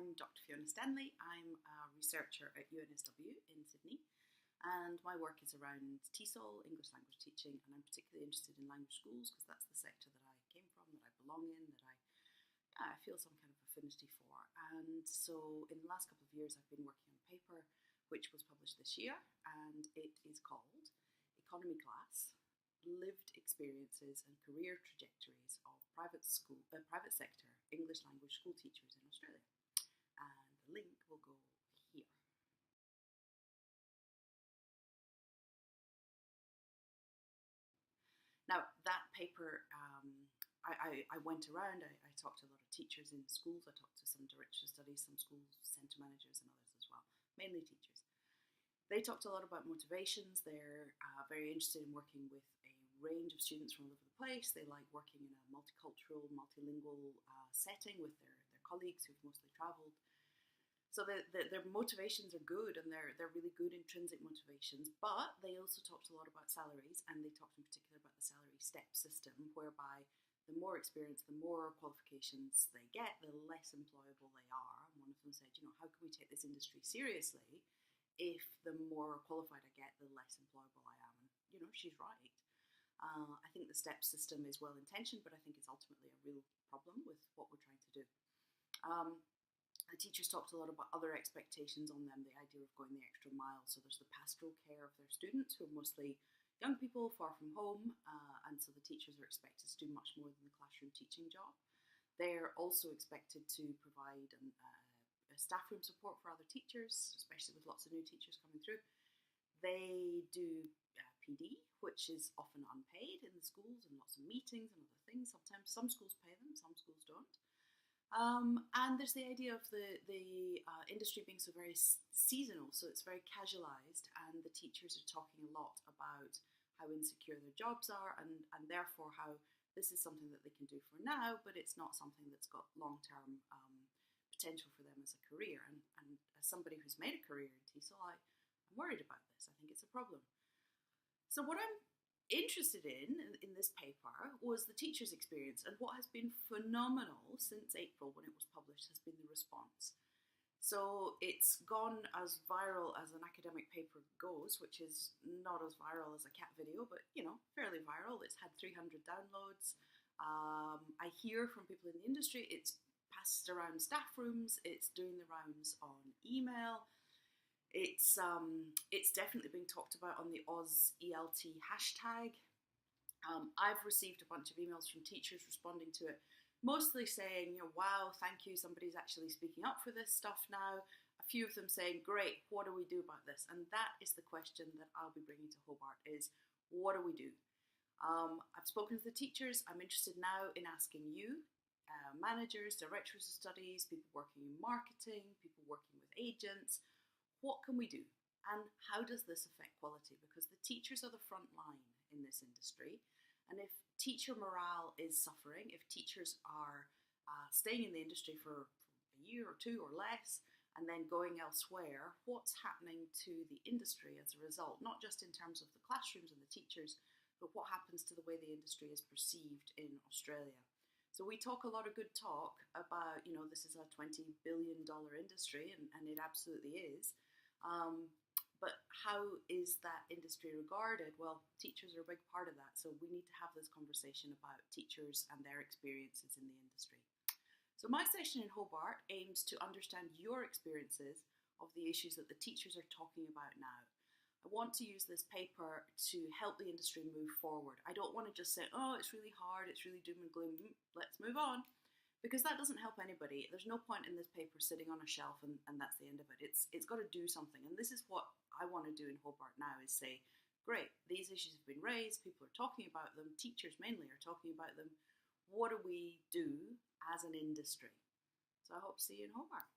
I'm Dr. Phiona Stanley. I'm a researcher at UNSW in Sydney, and my work is around TESOL, English language teaching, and I'm particularly interested in language schools because that's the sector that I came from, that I belong in, that I feel some kind of affinity for. And so in the last couple of years I've been working on a paper which was published this year, and it is called Economy Class: Lived Experiences and Career Trajectories of Private Sector English Language School Teachers in Australia. And the link will go here. Now, that paper, I went around, I talked to a lot of teachers in schools, I talked to some directors of studies, some school centre managers and others as well, mainly teachers. They talked a lot about motivations. They're very interested in working with a range of students from all over the place. They like working in a multicultural, multilingual setting with their colleagues who've mostly travelled. So their motivations are good, and they're really good intrinsic motivations, but they also talked a lot about salaries, and they talked in particular about the salary step system, whereby the more experience, the more qualifications they get, the less employable they are. And one of them said, how can we take this industry seriously if the more qualified I get, the less employable I am? And, she's right. I think the step system is well-intentioned, but I think it's ultimately a real problem with what we're trying to do. The teachers talked a lot about other expectations on them, the idea of going the extra mile. So there's the pastoral care of their students, who are mostly young people far from home, and so the teachers are expected to do much more than the classroom teaching job. They're also expected to provide a staff room support for other teachers, especially with lots of new teachers coming through. They do PD, which is often unpaid in the schools, and lots of meetings and other things. Sometimes some schools pay them, some schools don't. And there's the idea of the industry being so very seasonal, so it's very casualised, and the teachers are talking a lot about how insecure their jobs are, and therefore how this is something that they can do for now, but it's not something that's got long-term potential for them as a career. And as somebody who's made a career in TESOL, I'm worried about this. I think it's a problem. So what I'm interested in this paper was the teacher's experience, and what has been phenomenal since April when it was published has been the response. So it's gone as viral as an academic paper goes, which is not as viral as a cat video, but fairly viral. It's had 300 downloads. I hear from people in the industry, it's passed around staff rooms, it's doing the rounds on email. It's definitely being talked about on the AusELT hashtag. I've received a bunch of emails from teachers responding to it, mostly saying, wow, thank you, somebody's actually speaking up for this stuff now. A few of them saying, great, what do we do about this? And that is the question that I'll be bringing to Hobart, is what do we do? I've spoken to the teachers. I'm interested now in asking you, managers, directors of studies, people working in marketing, people working with agents, what can we do? And how does this affect quality? Because the teachers are the front line in this industry. And if teacher morale is suffering, if teachers are staying in the industry for a year or two or less, and then going elsewhere, what's happening to the industry as a result? Not just in terms of the classrooms and the teachers, but what happens to the way the industry is perceived in Australia. So we talk a lot of good talk about, this is a $20 billion industry, and it absolutely is. But how is that industry regarded? Well, teachers are a big part of that, so we need to have this conversation about teachers and their experiences in the industry. So my session in Hobart aims to understand your experiences of the issues that the teachers are talking about now. I want to use this paper to help the industry move forward. I don't want to just say, oh, it's really hard, it's really doom and gloom, let's move on. Because that doesn't help anybody. There's no point in this paper sitting on a shelf and that's the end of it. It's got to do something. And this is what I want to do in Hobart now, is say, great, these issues have been raised, people are talking about them, teachers mainly are talking about them. What do we do as an industry? So I hope to see you in Hobart.